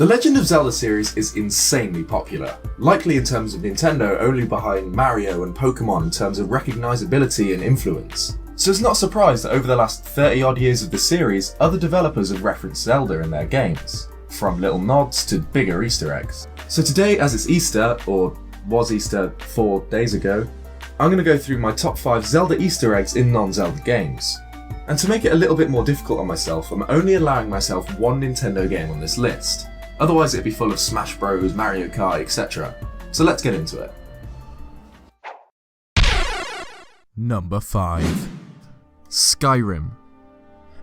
The Legend of Zelda series is insanely popular, likely in terms of Nintendo only behind Mario and Pokemon in terms of recognizability and influence. So it's not a surprise that over the last 30 odd years of the series, other developers have referenced Zelda in their games, from little nods to bigger Easter eggs. So today, as it's Easter, or was Easter 4 days ago, I'm going to go through my top 5 Zelda Easter eggs in non-Zelda games. And to make it a little bit more difficult on myself, I'm only allowing myself one Nintendo game on this list. Otherwise it'd be full of Smash Bros, Mario Kart, etc. So let's get into it. Number 5. Skyrim.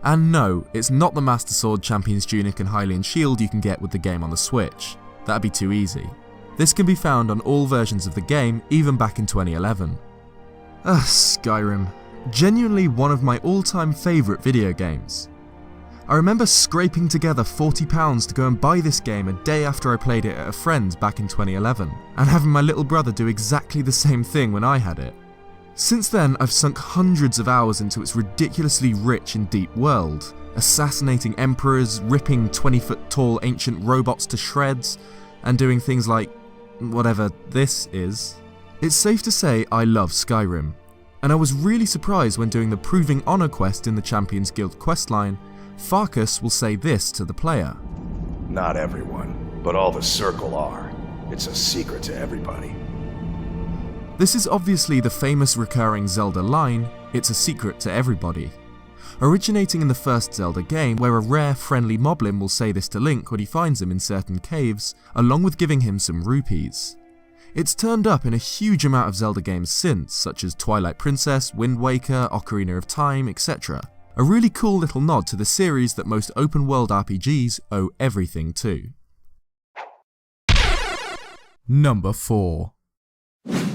And no, it's not the Master Sword, Champion's Tunic and Hylian Shield you can get with the game on the Switch. That'd be too easy. This can be found on all versions of the game, even back in 2011. Skyrim. Genuinely one of my all-time favourite video games. I remember scraping together £40 to go and buy this game a day after I played it at a friend's back in 2011, and having my little brother do exactly the same thing when I had it. Since then, I've sunk hundreds of hours into its ridiculously rich and deep world, assassinating emperors, ripping 20-foot tall ancient robots to shreds, and doing things like whatever this is. It's safe to say I love Skyrim, and I was really surprised when doing the Proving Honour quest in the Champions Guild questline. Farkas will say this to the player. Not everyone, but all the circle are. It's a secret to everybody. This is obviously the famous recurring Zelda line, "It's a secret to everybody," originating in the first Zelda game, where a rare friendly moblin will say this to Link when he finds him in certain caves, along with giving him some rupees. It's turned up in a huge amount of Zelda games since, such as Twilight Princess, Wind Waker, Ocarina of Time, etc. A really cool little nod to the series that most open world RPGs owe everything to. Number 4.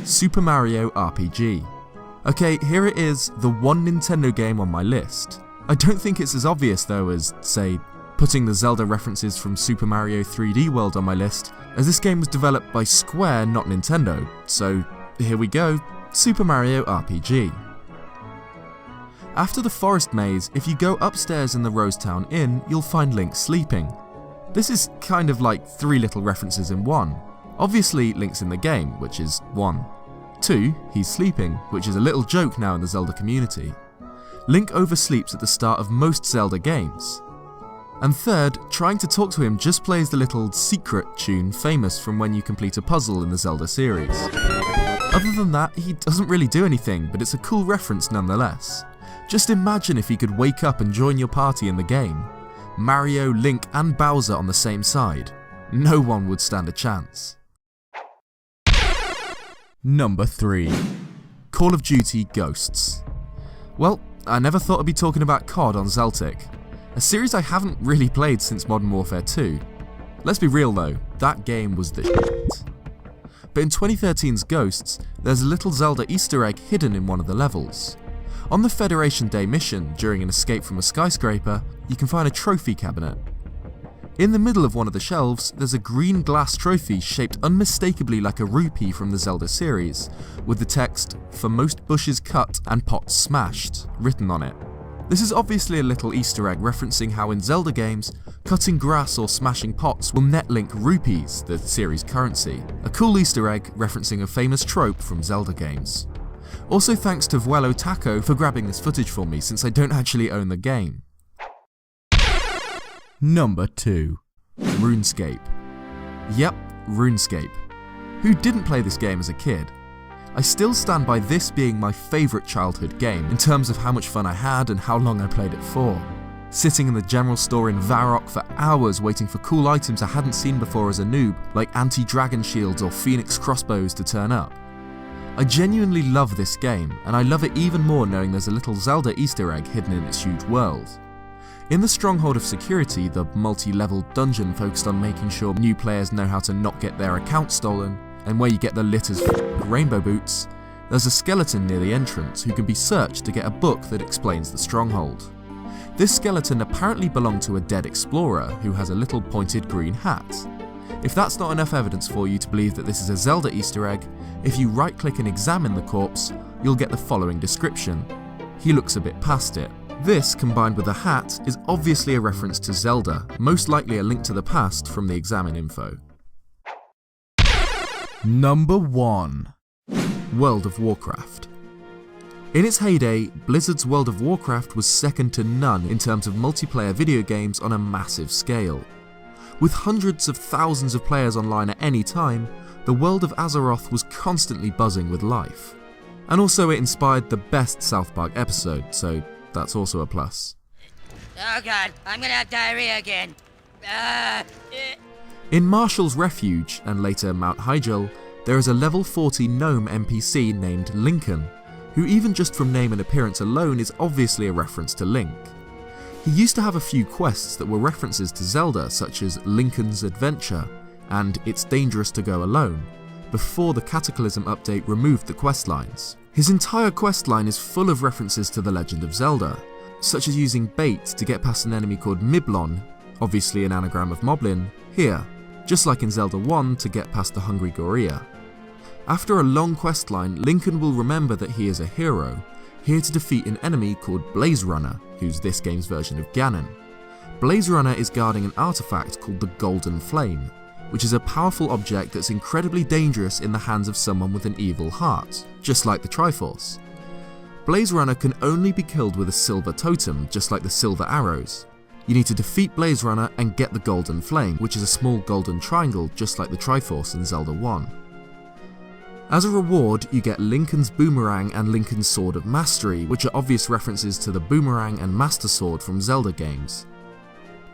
Super Mario RPG. Okay, here it is, the one Nintendo game on my list. I don't think it's as obvious though as, say, putting the Zelda references from Super Mario 3D World on my list, as this game was developed by Square, not Nintendo. So here we go, Super Mario RPG. After the forest maze, if you go upstairs in the Rosetown Inn, you'll find Link sleeping. This is kind of like 3 little references in one. Obviously, Link's in the game, which is 1. 2, he's sleeping, which is a little joke now in the Zelda community. Link oversleeps at the start of most Zelda games. And 3rd, trying to talk to him just plays the little secret tune famous from when you complete a puzzle in the Zelda series. Other than that, he doesn't really do anything, but it's a cool reference nonetheless. Just imagine if he could wake up and join your party in the game. Mario, Link and Bowser on the same side. No one would stand a chance. Number 3. Call of Duty Ghosts. Well, I never thought I'd be talking about COD on Zeltik, a series I haven't really played since Modern Warfare 2. Let's be real though, that game was the shit. But in 2013's Ghosts, there's a little Zelda Easter egg hidden in one of the levels. On the Federation Day mission, during an escape from a skyscraper, you can find a trophy cabinet. In the middle of one of the shelves, there's a green glass trophy shaped unmistakably like a rupee from the Zelda series, with the text, "For most bushes cut and pots smashed," written on it. This is obviously a little Easter egg referencing how in Zelda games, cutting grass or smashing pots will net Link rupees, the series currency. A cool Easter egg referencing a famous trope from Zelda games. Also thanks to VueloTaco for grabbing this footage for me since I don't actually own the game. Number 2. RuneScape. Yep, RuneScape. Who didn't play this game as a kid? I still stand by this being my favourite childhood game in terms of how much fun I had and how long I played it for. Sitting in the general store in Varrock for hours waiting for cool items I hadn't seen before as a noob, like anti-dragon shields or phoenix crossbows to turn up. I genuinely love this game, and I love it even more knowing there's a little Zelda Easter egg hidden in its huge world. In the Stronghold of Security, the multi-level dungeon focused on making sure new players know how to not get their account stolen, and where you get the litter's rainbow boots, there's a skeleton near the entrance who can be searched to get a book that explains the Stronghold. This skeleton apparently belonged to a dead explorer who has a little pointed green hat. If that's not enough evidence for you to believe that this is a Zelda Easter egg, if you right-click and examine the corpse, you'll get the following description. He looks a bit past it, This, combined with the hat, is obviously a reference to Zelda, most likely a link to the past from the examine info. Number 1. World of Warcraft. In its heyday, Blizzard's World of Warcraft was second to none in terms of multiplayer video games on a massive scale. With hundreds of thousands of players online at any time, the world of Azeroth was constantly buzzing with life. And also it inspired the best South Park episode, so that's also a plus. Oh god, I'm gonna have diarrhea again. In Marshall's Refuge, and later Mount Hyjal, there is a level 40 gnome NPC named Lincoln, who even just from name and appearance alone is obviously a reference to Link. He used to have a few quests that were references to Zelda, such as Lincoln's Adventure and It's Dangerous to Go Alone, before the Cataclysm update removed the questlines. His entire questline is full of references to The Legend of Zelda, such as using bait to get past an enemy called Miblon, obviously an anagram of Moblin, here, just like in Zelda 1 to get past the Hungry Gorilla. After a long questline, Lincoln will remember that he is a hero, here to defeat an enemy called Blaze Runner, who's this game's version of Ganon. Blaze Runner is guarding an artifact called the Golden Flame, which is a powerful object that's incredibly dangerous in the hands of someone with an evil heart, just like the Triforce. Blaze Runner can only be killed with a silver totem, just like the silver arrows. You need to defeat Blaze Runner and get the Golden Flame, which is a small golden triangle just like the Triforce in Zelda 1. As a reward, you get Lincoln's Boomerang and Lincoln's Sword of Mastery, which are obvious references to the Boomerang and Master Sword from Zelda games.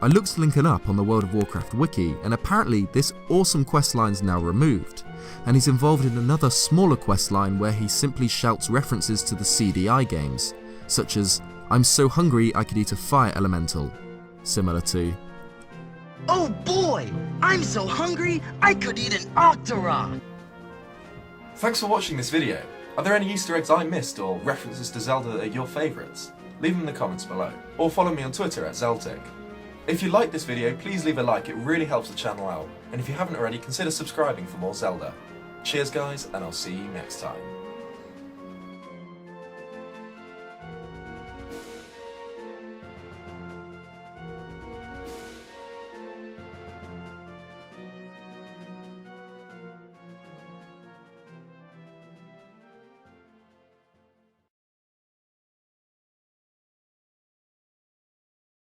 I looked Lincoln up on the World of Warcraft wiki, and apparently this awesome questline is now removed, and he's involved in another smaller questline where he simply shouts references to the CDI games, such as I'm so hungry I could eat a fire elemental, similar to Oh boy! I'm so hungry I could eat an Octorok! Thanks for watching this video. Are there any Easter eggs I missed or references to Zelda that are your favourites? Leave them in the comments below, or follow me on Twitter at Zeltik. If you liked this video, please leave a like, it really helps the channel out, and if you haven't already, consider subscribing for more Zelda. Cheers guys, and I'll see you next time.